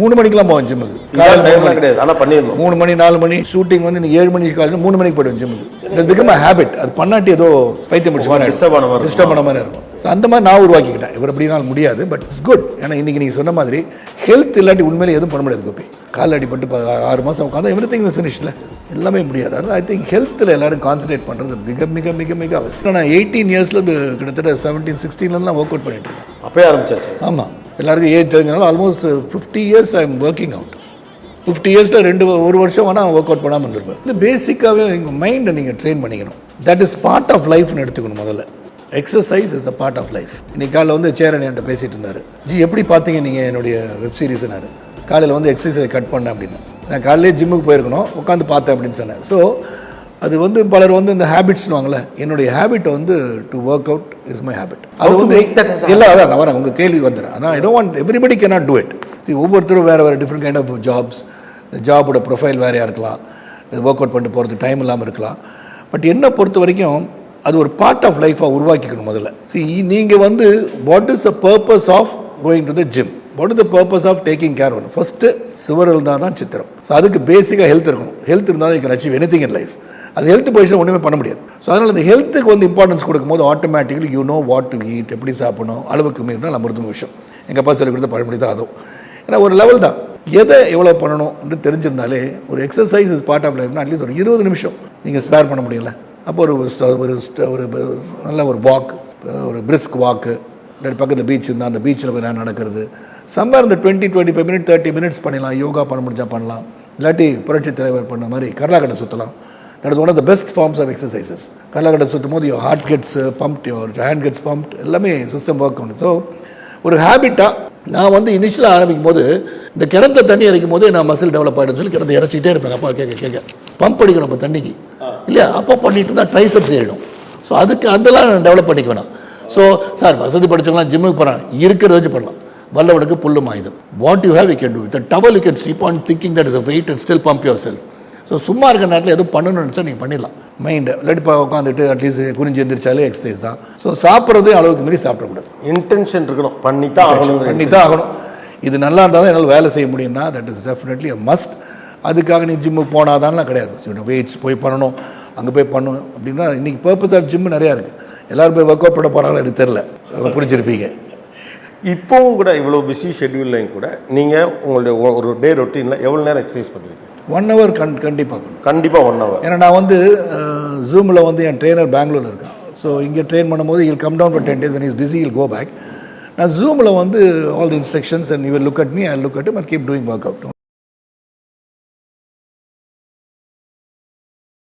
3 மணிக்கெல்லாம் போவேன் ஜிம்முக்கு. கிடையாது, ஆனால் பண்ணிடணும். 3 மணி 4 மணி ஷூட்டிங் வந்து நீங்கள் 7 மணிக்கு காலையில் 3 மணிக்கு போய்டுவேன் ஜிம்முக்கு. It become a habit. அது பண்ணாட்டி ஏதோ பைத்தியம் முடிச்ச மாதிரி டிஸ்டர்ப் பண்ண மாதிரி இருக்கும். ஸோ அந்த மாதிரி நான் உருவாக்கிக்கிட்டேன். இவர் அப்படினாலும் முடியாது, பட் இட்ஸ் குட். ஏன்னா இன்றைக்கி நீங்கள் சொன்ன மாதிரி ஹெல்த் இல்லாட்டி உண்மையிலே எதுவும் பண்ண முடியாது கோபி. கால் அடிப்பட்டு 6 மாதம் உட்காந்து எவ்ரி திங் ஃபினிஷ்ல எல்லாமே முடியாது. அதனால் ஐ திங்க் ஹெல்த்தில் எல்லாரும் கான்சன்ட்ரேட் பண்ணுறது மிக மிக மிக மிக அவசியம். நான் 18 இயர்ஸ்லேருந்து கிட்டத்தட்ட 17, 16 ஒர்க் அவுட் பண்ணிட்டு இருக்கேன். அப்பயே ஆரம்பிச்சாச்சு. ஆமாம், எல்லாருக்கும் ஏஜ் தெரிஞ்சனால almost 50 years I am working out. 50 இயர்ஸில் ஒரு வருஷம் வேணால் ஒர்க் அவுட் பண்ணாமல் இருந்திருப்பேன். இந்த பேசிக்காகவே எங்கள் மைண்டை நீங்கள் ட்ரெயின் பண்ணிக்கணும். தட் இஸ் பார்ட் ஆஃப் லைஃப்னு எடுத்துக்கணும். முதல்ல exercise is a part of life. இன்னைக்கு காலையில் வந்து சேரன் என்கிட்ட பேசிகிட்டு இருந்தார். ஜி எப்படி பார்த்தீங்க நீங்கள் என்னுடைய வெப் சீரிஸ்னாரு. காலையில் வந்து எக்ஸசைஸை கட் பண்ணேன் அப்படின்னு. நான் காலையிலே ஜிம்முக்கு போயிருக்கணும், உட்காந்து பார்த்தேன் அப்படின்னு சொன்னேன். ஸோ அது வந்து பலர் வந்து இந்த ஹேபிட்ஸ்னுவாங்களே, என்னுடைய ஹேபிட் வந்து to work out is my habit. அது வந்து எல்லாம் அதான் நான் வரேன் உங்கள் கேள்வி வந்துடுறேன். அதான் I don't want everybody can not do it. ஒவ்வொருத்தரும் வேறு வேறு டிஃப்ரெண்ட் கைண்ட் ஆஃப் ஜாப்ஸ், இந்த ஜாபோட ப்ரொஃபைல் வேறையாக இருக்கலாம், ஒர்க் அவுட் பண்ணிட்டு போகிறது டைம் இல்லாமல் இருக்கலாம். பட் என்னை பொறுத்த வரைக்கும் அது ஒரு பார்ட் ஆஃப் லைஃபாக உருவாக்கிக்கணும் முதல்ல. நீங்கள் வந்து what is the purpose of going to the gym, what is the purpose of taking care ஒன்று. ஃபஸ்ட்டு சுவர் இருந்தால் தான் சித்திரம். ஸோ அதுக்கு பேசிக்காக ஹெல்த் இருக்கணும். ஹெல்த் இருந்தால் you can achieve anything in life. அது ஹெல்த் பொசிஷன் ஒன்றுமே பண்ண முடியாது. ஸோ அதனால் அந்த ஹெல்த்துக்கு வந்து இம்பார்ட்டன்ஸ் கொடுக்கும்போது automatically you know what to eat, எப்படி சாப்பிடணும், அளவுக்கு மீறினா நம்ம மருத்துவ விஷயம். எங்கள் அப்பா சொல்லி கொடுத்த பழமொழி தான் அதுவும். ஏன்னா ஒரு லெவல் தான் எதை எவ்வளோ பண்ணணும் என்று தெரிஞ்சிருந்தாலே ஒரு எக்ஸசைஸ் இஸ் பார்ட் ஆஃப் லைஃப்னா அட்லீஸ்ட் ஒரு 20 நிமிஷம் நீங்கள் ஸ்பேர் பண்ண முடியல. அப்போ ஒரு நல்ல ஒரு வாக், ஒரு பிரிஸ்க் வாக்கு, பக்கத்தில் பீச் இருந்தால் அந்த பீச்சில் போய் நான் நடக்கிறது. சம்பார் இந்த 20-25 மினிட் 30 மினிட்ஸ் பண்ணிடலாம். யோகா பண்ண முடிஞ்சால் பண்ணலாம். இல்லாட்டி புரட்சி தலைவர் பண்ண மாதிரி கர்லாக்கட்டை சுற்றலாம். That is one of the best forms of exercises. கர்லாக்கட்டை சுற்றும் போது your heart gets pumped, your hand gets pumped, எல்லாமே சிஸ்டம் ஒர்க் பண்ணும். ஸோ ஒரு ஹேபிட்டாக நான் வந்து இனிஷியலாக ஆரம்பிக்கும் போது இந்த கிணத்த தண்ணி இறைக்கும் போது நான் மசில் டெவலப் ஆகிடுன்னு சொல்லி கிணத்த இறச்சிக்கிட்டே இருப்பேன். அப்பா கேட்க பம்ப் அடிக்கணும் அப்போ தண்ணிக்கு இல்லையா, அப்போ பண்ணிட்டு இருந்தால் ட்ரைசப்ஸ் ஏறிடும். ஸோ அதுக்கு அதெல்லாம் நான் டெவலப் பண்ணிக்க வேணாம். ஸோ சார் வசதி படித்தவங்களாம் ஜிம்முக்கு போகிறாங்க, இருக்கிறத வச்சு பண்ணலாம். வல்லவனுக்கு புல்லும் ஆயுதம். What you have you can do. The towel you can sleep on thinking that is a weight and still pump yourself. So சும்மா இருக்கிற நேரத்தில் எதுவும் பண்ணணும்னு நினச்சா நீங்கள் பண்ணிடலாம். மைண்டு இல்லாட்டி உட்காந்துட்டு அட்லீஸ்ட் குறிஞ்சி எந்திரிச்சாலே எக்ஸசைஸ் தான். ஸோ சாப்பிட்றதே அளவுக்கு மீறி சாப்பிடக்கூடாது. இன்டென்ஷன் இருக்கணும், பண்ணி தான் ஆகணும். இது நல்லா இருந்தால் தான் என்னால் வேலை செய்ய முடியும்னா that is definitely a must. அதுக்காக நீ ஜிம்முக்கு போனாதான்லாம் கிடையாது. வெயிட்ஸ் போய் பண்ணணும், அங்கே போய் பண்ணணும் அப்படின்னா இன்றைக்கி பர்பஸ் ஆஃப் ஜிம்மு நிறையா இருக்குது. எல்லோரும் போய் ஒர்க் அவுட் பண்ண போகிறாங்களோ எனக்கு தெரில, புரிஞ்சிருப்பீங்க. இப்போவும் கூட இவ்வளோ பிஸி ஷெட்யூல்லையும் கூட நீங்கள் உங்களுடைய ஒரு டே ரொட்டீனில் எவ்வளோ நேரம் எக்ஸசைஸ் பண்ணுவீங்க? 1 hour கண்டிப்பாக பண்ணுவேன். கண்டிப்பாக 1 hour. ஏன்னா நான் வந்து ஜூமில் வந்து என் ட்ரெயினர் பெங்களூரில் இருக்கான். ஸோ இங்கே ட்ரெயின் பண்ணும்போது I'll come down for 10 days. when he is busy he'll go back. நான் ஜூமில் வந்து all the instructions and you will look at me, I look at him and keep doing workout.